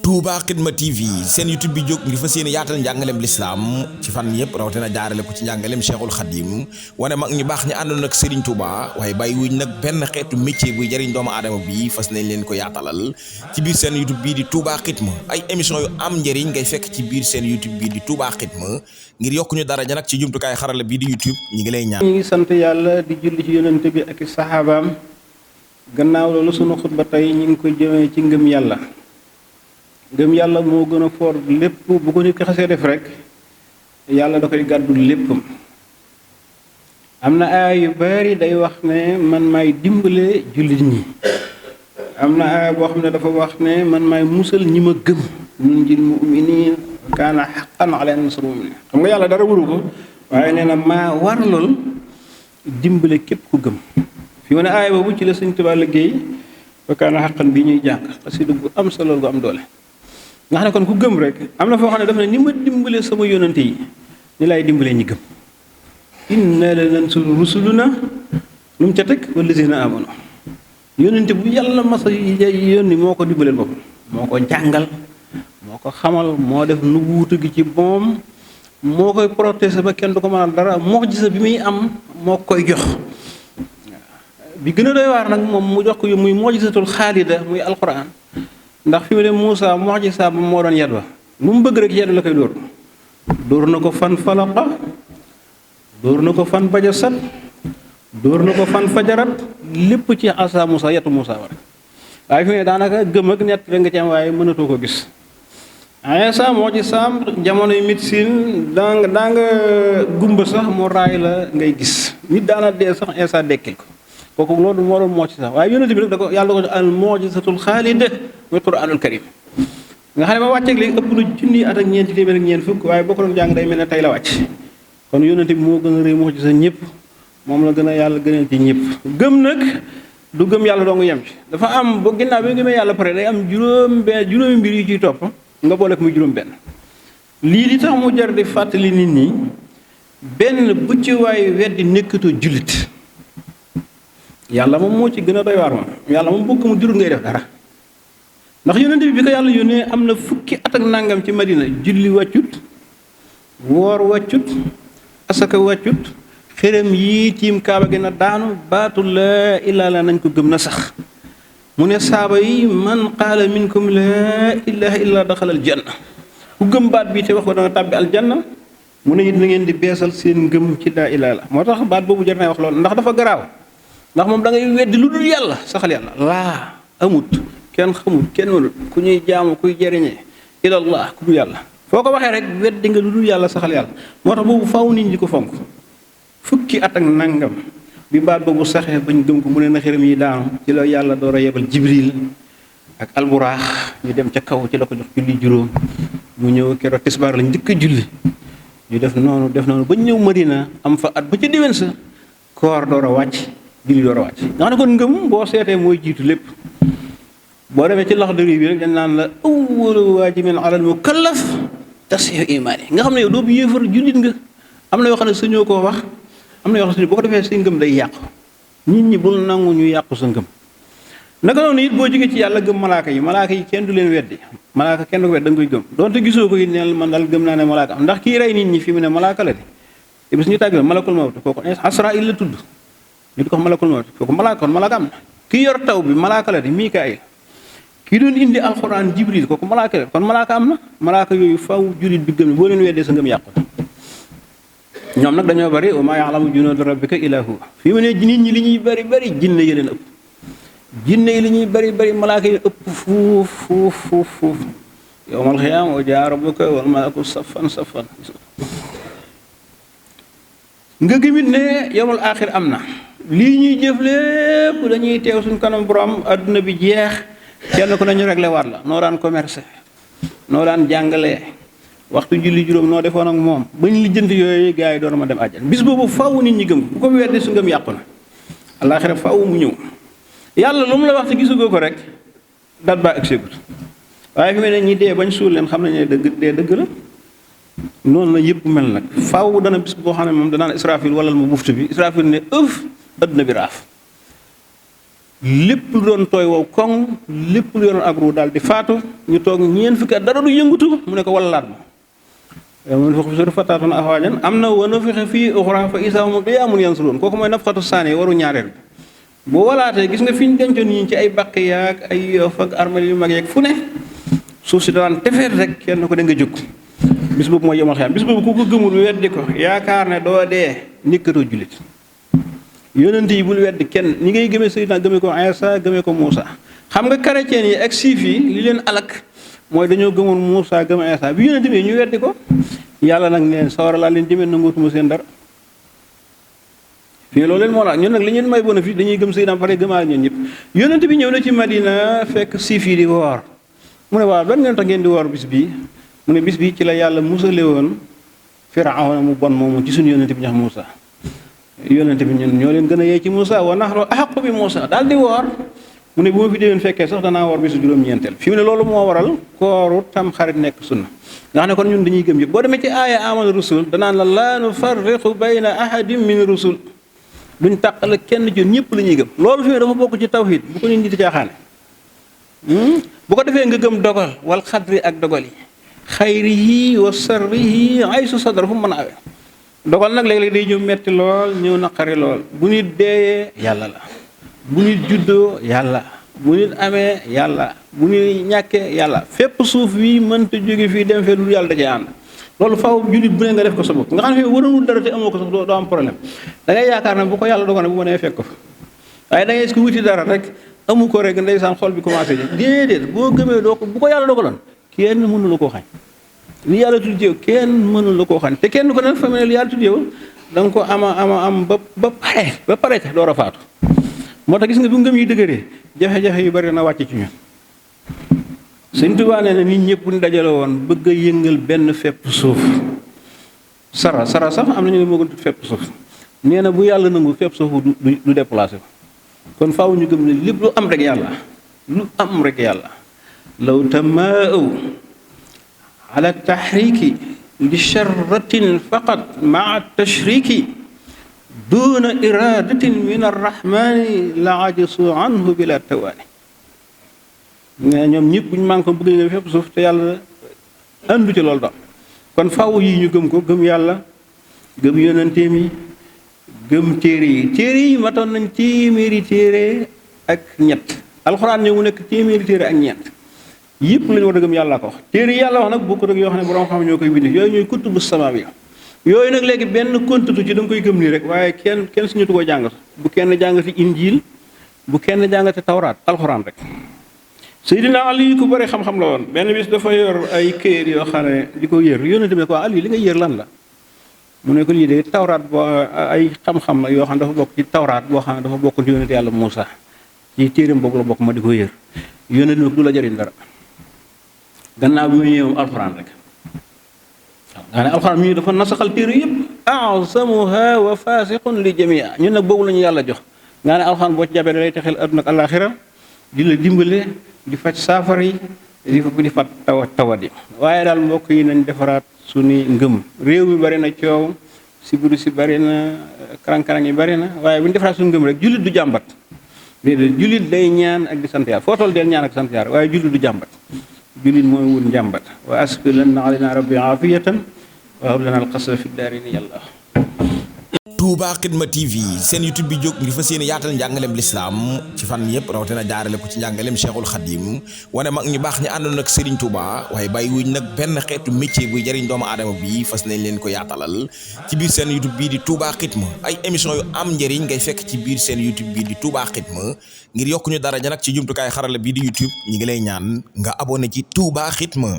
Touba Xidma TV seen YouTube bi jóg ngir fas yéene yaatal njàngaleem lislaam ci fan yëpp rawatina jaarale ko ci njàngaleem Cheikhul Khadim wane mag ñu baax ñi àndoon ak Serigne Touba waaye bàyyi wuñ nag benn xeetu métier buy jëriñ doomu aadama bi fas nañ leen ko yaatalal ci biir seen YouTube bii di Touba Xidma ay émission yu am njëriñ ngay fekk ci biir seen YouTube bii di Touba Xidma ngir yokku ñu daraja nag ci jumtukaay xarala bii di YouTube ñi ngi lay ñaan. ñu ngi sant yàlla di julli ci yonent bi ak i saxaabaam gannaaw loolu sunu xutba tey ñu ngi ko jëmee ci ngëm yàlla. ngëm yàlla moo gën a foor lépp bu ko nit ki xasee def rek yàlla da koy gàddu léppam. am na aaya yu bari day wax ne man maay dimbale jullit ñi am na aaya boo xam ne dafa wax ne man maay musal ñi ma gëm nunjil mu'miniin kaana haqqan alaynaa nasrul mu'miniin. xam nga yàlla dara wuru ko waaye nee na maa waralool dimbale képp ku gëm fi mu ne aaya boobu ci la Sëñ Tuubaa liggéey wa kaana haqqan bi ñuy jàng xasida gu am solo gu am doole. nga xam ne kon ku gëm rek am na foo xam ne dafa ne ni ma dimbale sama yonante yi ni laay dimbalee ñi gëm inna lanansuru rusuluna lu mu ca teg wallazina amanu yonante bu yàlla masa yónni moo ko dimbaleel boppam moo ko jàngal moo ko xamal moo def nu wuutu gi ci moom moo koy protéger ba kenn du ko mënal dara moo gisa bi muy am moo koy jox bi gën a doy waar nag moom mu jox ko muy mujizatul xaalida muy alquran ndax fi mu ne Moussa mu'jiza ba moo doon yet ba lu mu bëgg rek yet la koy dóor na ko fan falaqa dóor na ko fan bajasat dóor na ko fan fajarat lépp ci asa Moussa yetu Moussa war waaye fi mu ne daanaka gëm ak nett rek nga ci am waaye mënatoo ko gis Iisaa mu'jizaam jamonoy médecine daa nga gumba sax mu raay la ngay gis nit daana dee sax Iisaa dekkil ko kooku loolu moo doon mu'jiza waaye yonent bi nag da ko yàlla da ko al mu'jizatul xaalida muy quraanul karim nga xam ne ba wàcceeg léegi ëpp na junni at ak ñeenti téeméer ak ñeent fukk waaye boo ko doon jàng day mel ne tey la wàcc kon yonent bi moo gën a rëy mu'jiza ñëpp moom la gën a yàlla gënal ci ñëpp gëm nag du gëm yàlla doo nga yem ci dafa am ba ginnaaw bi nga gëmee yàlla pare day am juróomi mbir yu ciy topp nga boole ko muy juróom benn lii li tax mu jar di fàttali nit ñi benn bu ci waay weddi nekkatoo jullit yàlla moom moo ci gën a doy waar moom yàlla moom bokk mu jurul ngay def dara ndax yonent bi ko yàlla yónnee am na fukki at ak nangam ci Madina julli wàccut woor wàccut asaka wàccut xërëm yii tiim kaaba gi na daanu baatu laa ilaaha illa nañ ko gëm na sax mu ne saaba yi man qaala minkum laa ilaaha illa daxala al janna ku gëm baat bii te wax ko da nga tàbbi aljanna mu ne it na ngeen di beesal seen ngëm ci laa ilaaha illa moo tax baat boobu jar naa wax loolu ndax dafa garaaw ndax moom da ngay weddi lu dul yàlla saxal yàlla laa amut kenn xamut kenn mënut ku ñuy jaamu kuy jariñee ilallah ku dul yàlla foo ko waxee rek weddi nga lu dul yàlla saxal yàlla moo tax boobu faaw nit ñi ko fonk fukki at ak nangam bi baat boobu saxee bañ gëm ko mu ne na xërëm yi daanu ci la yàlla door a yebal jibril ak alburaax ñu dem ca kaw ci la ko jox julli juróom mu ñëw keroog tisbaar lañ njëkk a julli ñu def noonu bañ ñëw Madina am fa at ba ca déwén sa koor door a wàcc julli door a wàcc nga xam ne kon ngëm boo seetee mooy jiitu lépp boo demee ci Laxdari bi rek dañ naan la awwalu waajibin alal mukallaf tasxiixu imaani nga xam ne yow doo bu yéefar jullit nga am na yoo xam ne sañoo koo wax am na yoo xam ne boo ko defee sa ngëm day yàqu nit ñi bul nangu ñu yàqu sa ngëm naka noonu it boo jógee ci yàlla gëm malaaka yi kenn du leen weddi malaaka kenn du ko wedd da nga koy gëm donte gisoo ko it neel man daal gëm naa ne malaaka am ndax kii rey nit ñi fi mu ne malaaka la de te bis ñu tàgg malakul mawt kooku Asraayil la tudd ñu di ko wax malakul mawt kooku malaaka kon malaaka am na kii yor taw bi malaaka la de Mikaayil kii doon indi alxuraan Jibril kooku malaaka la kon malaaka am na malaaka yooyu faw jullit bi gëm boo leen weddee sa ngëm yàqu na ñoom nag dañoo bari wa maa ya'lamu junuuda rabbika illaa huwa fii mu ne nit ñi li ñuy bari jinne yi leen ëpp jinne yi li ñuy bari malaaka yi ëpp fuuf yawmal qiyaama wa jaa rabbuka wal malaku saffan nga gëmit ne yawmal aaxir am na lii ñuy jëf lépp dañuy teew suñ kanam borom adduna bi jeex kenn ku nañu réglé waat la noo daan commerce noo daan jàngalee waxtu julli juróom noo defoon ak moom bañ lijjanti yooyu gars yi doon ma dem àjjana bis boobu faaw nit ñi gëm bu ko weddi su ngëm yàqu na àllaaxira faaw mu ñëw yàlla lu mu la wax te gisugoo ko rek dat baa ak ségut waaye fi mu ne ñi dee bañ suul leen xam nañ ne dëgg la noonu la yëpp mel nag faaw dana bis boo xam ne moom danaan Israfil walal ma buftu bi Israfil ne ëf adduna bi raaf lépp lu doon tooy wow koŋ lépp lu yoroon ak ru daal di faatu ñu toog ñeent fukki at dara du yëngutu mu ne ko wallalaat ma mun fa sur fataatun afwaajan am na wa nufixa fii uxraa fa izaa hum qiyaamun yansuruun kooku mooy nafxatu saani waru ñaareel bi boo walaatee gis nga fi ñu dencoon ñi ci ay bàq yaag ay Yoff ak armeel yu mag yeeg fu ne suuf si daan tefeet rek kenn ko da nga jóg bis boobu mooy yomal xiyam bis boobu ku ko gëmul weddi ko yaakaar ne doo dee nikkatoo jullit yonent yi bul weddi kenn ñi ngay gëmee Seydina gëmee ko Iisaa gëmee ko Muusa xam nga chrétien yi ak siif yi li leen alak mooy dañoo gëmoon Muusa gëm Iisaa bi yonent bi ñu weddi ko yàlla nag neen sawara laa leen jëmee nangootuma seen dara fii loolu leen moo la ñun nag li ñeen may bona fi dañuy gëm Seydina pare gëmaal ñun ñëpp yonent bi ñëw na ci Madina fekk siif yi di woor mu ne waaw ban ngeen tax ngeen di woor bis bii mu ne bis bii ci la yàlla musale woon Firawna mu bon moomu ci suñu yonent bi ñax Muusa yonent bi ñun ñoo leen gën a yee ci Muusa wa nahnu ahaqqu bi Muusa daal di woor mu ne bu ma fi déwén fekkee sax danaa woor bisu juróom-ñeenteel fi mu ne loolu moo waral kooru tam xarit nekk sunna nga xam ne kon ñun dañuy gëm yëpp boo demee ci aaya amana rusul danaan la laa nufarriqu bayna ahadin min rusul duñ tàqale kenn ci ñëpp la ñuy gëm loolu fi dafa bokk ci tawhid bu ko nit ñi di caaxaane bu ko defee nga gëm dogal wal xadri ak dogal yi xayrihi wa sarrihi ay su sadar fu mu mën a awee dogal nag léeg-léeg day ñëw metti lool ñëw naqari lool bu nit deeyee yàlla la bu nit juddoo yàlla bu nit amee yàlla bu nit ñàkkee yàlla fépp suuf wi mënta jóge fii dem fee lu yàlla da cee ànd loolu faaw jullit bu ne nga def ko sa bopp nga xam ne fii waroonul dara te amoo ko sax doo am problème da ngay yaakaar ne bu ko yàlla dogal ne bu ma nee fekk ko fa waaye da ngay gis ko wuti dara rek amu ko rek ndeysaan xol bi commencé ji déedéet boo gëmee doo ko bu ko yàlla dogaloon kenn mënu la koo xañ li yàlla tudd yow kenn mënu la koo xañ te kenn ko nag fa mu ne li yàlla tudd yow da nga ko am ba pare ca door a faatu moo tax gis nga bu ngëm yi dëgëree jafe-jafe yu bari na wàcc ci ñun Sëñ Tuubaa nee na nit ñëpp ñu dajale woon bëgg a yëngal benn fepp suuf sara sax am na ñu ne moo gën fepp suuf nee na bu yàlla nangu fepp suuf du déplacé ko kon faaw ñu gëm ne lépp lu am rek yàlla lu am rek yàlla law tamaaw ala tahriki li charratin faqat maa tashriki duna iradatin min arrahmani la ajisu anhu bila tawaani mais ñoom ñëpp buñu maa ngi ko bëgg nga fépp suuf te yàlla andu ci loolu daal kon faaw yi ñu gëm ko gëm yàlla gëm yonenteem yi gëm téere yi matoon nañ téeméeri téere ak ñett alxuraan ñëw mu nekk téeméeri téere ak ñett yëpp lañu war a gëm yàlla ko wax téere yi yàlla wax nag bokk rek yoo xam ne borom xam ñoo koy bind yooyu ñooy kutubu sama bi yooyu nag léegi benn kontutu ci da nga koy gëm nii rek waaye kenn suñu tu ko jàngat bu kenn jàngati injiil bu kenn jàngati tawraat alxuraan rek Seydina Ali ku bëri xam-xam la woon benn bis dafa yor ay këyit yoo xam ne di ko yër yónne tamit ko Ali li nga yër lan la mu ne ko lii de tawraat boo ay xam-xam la yoo xam ne dafa bokk ci tawraat boo xam ne dafa bokk ci yónnent yàlla Muusa ci téereem boobu la bokk ma di ko yër yónne tamit du la jëriñ dara gannaaw bi mu ñëwee alxuraan rek nga ne alxuraan mi dafa nasaxal téere yëpp azamuha wa fasiqun li jamia ñun nag boobu la ñu yàlla jox nga ne alxuraan boo ci jabee da lay texel adduna ak àllaaxira di la dimbale di faj saafara yi di faj tawat yi waaye daal mbokk yi nañ defaraat suñu ngëm réew mi bari na coow sibiru si bari na karang-karang yi bari na waaye bu ñu defaraat suñu ngëm rek jullit du jàmbat déedéet jullit day ñaan ak di sant yàlla foo toll del ñaan ak sant yàlla waaye jullit du jàmbat jullit mooy wut njàmbat wa asbilanna alayna rabbi afiyatan wa hab lana alqasra fi daarini yàlla. Touba Xidma TV seen YouTube bi jóg ngir fas yéene yaatal njàngaleem lislaam ci fan yëpp rawatina jaarale ko ci njàngaleem Cheikhul Khadim wane mag ñu baax ñi àndoon ak Serigne Touba waaye bàyyi wuñ nag benn xeetu métier buy jëriñ doomu aadama bi fas nañ leen ko yaatalal ci biir seen YouTube bii di Touba Xidma ay émission yu am njëriñ ngay fekk ci biir seen YouTube bii di Touba Xidma ngir yokk ñu daraja nag ci jumtukaay xarala bii di YouTube ñi ngi lay ñaan nga abonné ci Touba Xidma.